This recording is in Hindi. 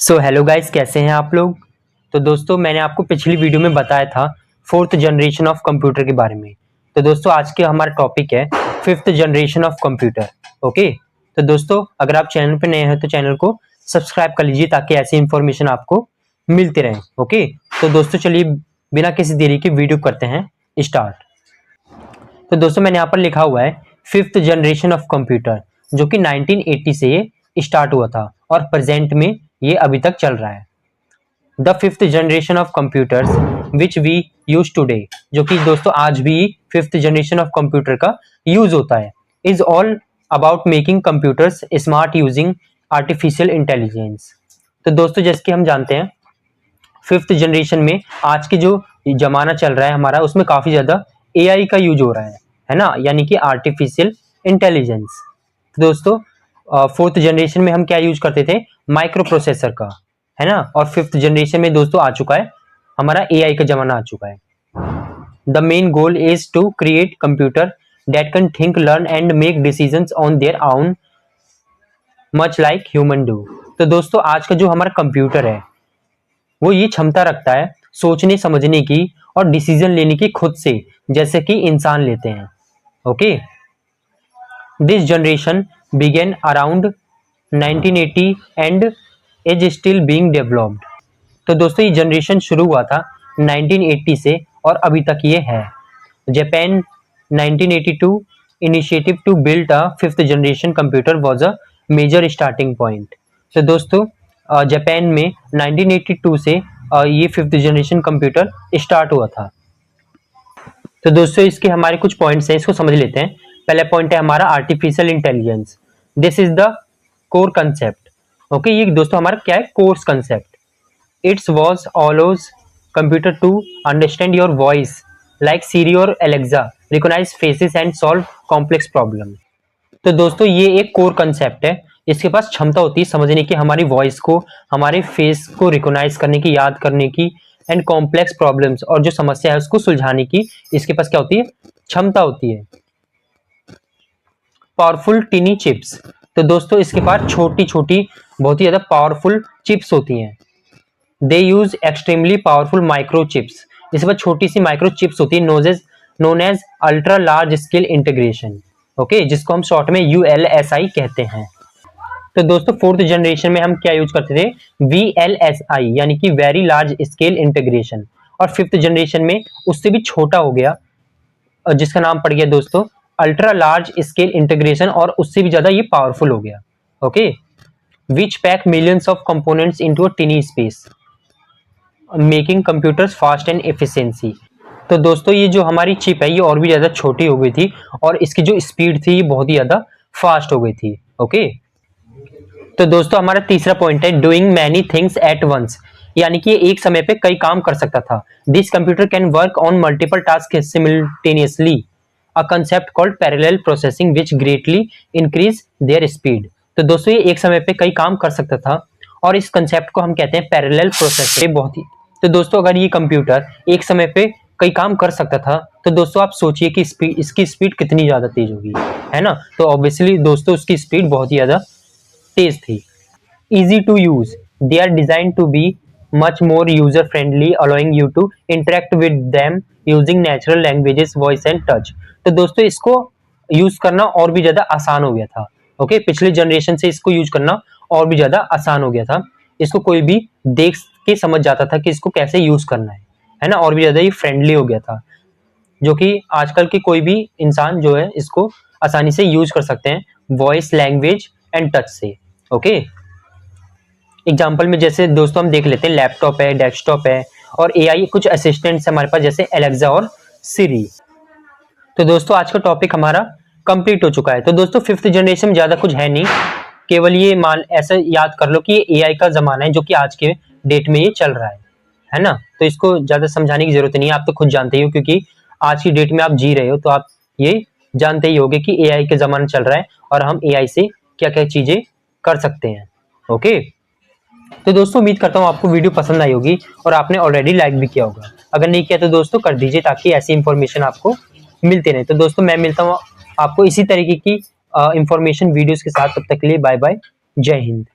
सो हेलो गाइस, कैसे हैं आप लोग। तो दोस्तों मैंने आपको पिछली वीडियो में बताया था फोर्थ जनरेशन ऑफ कंप्यूटर के बारे में। तो दोस्तों आज के हमारा टॉपिक है fifth generation of computer. Okay, तो दोस्तों अगर आप चैनल पर नए हैं तो चैनल को सब्सक्राइब कर लीजिए ताकि ऐसी इंफॉर्मेशन आपको मिलती रहे। ओके, तो दोस्तों चलिए बिना किसी देरी के वीडियो करते हैं स्टार्ट। तो दोस्तों मैंने यहाँ पर लिखा हुआ है फिफ्थ जनरेशन ऑफ कंप्यूटर, जो कि 1980 से ये स्टार्ट हुआ था और प्रेजेंट में ये अभी तक चल रहा है। The fifth generation of computers which we use today, जो कि दोस्तों आज भी फिफ्थ जनरेशन ऑफ कंप्यूटर का यूज होता है, is all about making computers smart using artificial intelligence. तो दोस्तों जैसे कि हम जानते हैं फिफ्थ जनरेशन में आज की जो जमाना चल रहा है हमारा, उसमें काफी ज्यादा एआई का यूज हो रहा है ना, यानी कि आर्टिफिशियल इंटेलिजेंस। तो दोस्तों फोर्थ जनरेशन में हम क्या यूज करते थे, माइक्रो प्रोसेसर का, है ना। और फिफ्थ जनरेशन में दोस्तों आ चुका है हमारा एआई का जमाना आ चुका है। The main goal is to create computer that can think, learn and make decisions on their own much like human do. तो दोस्तों आज का जो हमारा कंप्यूटर है वो ये क्षमता रखता है सोचने समझने की और डिसीजन लेने की खुद से, जैसे कि इंसान लेते हैं। Okay, this generation began around 1980 and is still being developed। तो दोस्तों ये जनरेशन शुरू हुआ था 1980 से और अभी तक ये है। Japan 1982 initiative to build a fifth generation computer was a major starting point। तो दोस्तों जापान में 1982 से ये फिफ्थ जनरेशन कंप्यूटर स्टार्ट हुआ था। तो दोस्तों इसके हमारे कुछ पॉइंट्स हैं, इसको समझ लेते हैं। पहला पॉइंट है हमारा artificial intelligence. This is the core concept. Okay, ये दोस्तों हमारा क्या है, course concept. It's was allows computer to understand your voice like Siri और Alexa, recognise faces and solve complex problem. तो दोस्तों ये एक कोर कंसेप्ट है, इसके पास क्षमता होती है समझने की, हमारी वॉइस को, हमारे फेस को रिकॉग्नाइज करने की, याद करने की, एंड कॉम्प्लेक्स प्रॉब्लम्स, और जो समस्या है उसको सुलझाने की इसके पास क्या होती है, क्षमता होती है। Powerful टिनी chips. तो दोस्तों इसके पास छोटी छोटी बहुत ही ज्यादा पावरफुल चिप्स होती हैं। They use extremely powerful micro chips. इसके पास छोटी सी माइक्रो चिप्स होती है known as ultra large scale integration. Okay, जिसको हम शॉर्ट में ULSI कहते हैं। तो दोस्तों फोर्थ जनरेशन में हम क्या यूज करते थे, VLSI यानी कि वेरी लार्ज स्केल इंटीग्रेशन। और फिफ्थ जनरेशन में उससे भी छोटा हो गया, जिसका नाम पड़ गया दोस्तों अल्ट्रा लार्ज स्केल इंटीग्रेशन, और उससे भी ज्यादा ये पावरफुल हो गया। Okay, which pack millions of components into a टिनी space making computers fast and efficiency. तो दोस्तों ये जो हमारी चिप है ये और भी ज्यादा छोटी हो गई थी और इसकी जो स्पीड थी ये बहुत ही ज्यादा फास्ट हो गई थी। ओके, तो दोस्तों हमारा तीसरा पॉइंट है doing many things at once, यानी कि एक समय पे कई काम कर सकता था। This computer can work on multiple task simultaneously, a concept called parallel processing which greatly increase their speed. तो दोस्तों ये एक समय पे कई काम कर सकता था और इस कंसेप्ट को हम कहते हैं पैरेलल प्रोसेसिंग। बहुत ही तो दोस्तों अगर ये कंप्यूटर एक समय पे कई काम कर सकता था तो दोस्तों आप सोचिए कि इसकी स्पीड कितनी ज्यादा तेज होगी, है ना। तो ऑब्वियसली दोस्तों उसकी स्पीड बहुत ही ज्यादा तेज थी। Easy to use, they are designed to be much more user friendly, allowing you to interact with them using natural languages, voice and touch। तो दोस्तों इसको यूज करना और भी ज्यादा आसान हो गया था। ओके, पिछले जनरेशन से इसको यूज करना और भी ज्यादा आसान हो गया था। इसको कोई भी देख के समझ जाता था कि इसको कैसे यूज करना है ना, और भी ज्यादा ये फ्रेंडली हो गया था, जो कि आजकल के कोई भी इंसान जो है इसको आसानी से यूज कर सकते हैं वॉइस, लैंग्वेज एंड टच से। ओके, एग्जाम्पल में जैसे दोस्तों हम देख लेते हैं लैपटॉप है, डेस्कटॉप है और एआई कुछ असिस्टेंट्स हमारे पास जैसे एलेक्सा और सिरी। तो दोस्तों आज का टॉपिक हमारा कंप्लीट हो चुका है। तो दोस्तों फिफ्थ जनरेशन में ज्यादा कुछ है नहीं, केवल ये मान ऐसे याद कर लो कि ये एआई का जमाना है जो कि आज के डेट में ये चल रहा है ना। तो इसको ज्यादा समझाने की जरूरत नहीं है, आप तो खुद जानते ही हो, क्योंकि आज की डेट में आप जी रहे हो तो आप ये जानते ही होगे कि एआई का जमाना चल रहा है और हम एआई से क्या क्या चीजें कर सकते हैं। ओके, तो दोस्तों उम्मीद करता हूँ आपको वीडियो पसंद आई होगी और आपने ऑलरेडी लाइक भी किया होगा। अगर नहीं किया तो दोस्तों कर दीजिए ताकि ऐसी इंफॉर्मेशन आपको मिलते रहे। तो दोस्तों मैं मिलता हूँ आपको इसी तरीके की इंफॉर्मेशन वीडियोस के साथ, तब तक के लिए बाय बाय, जय हिंद।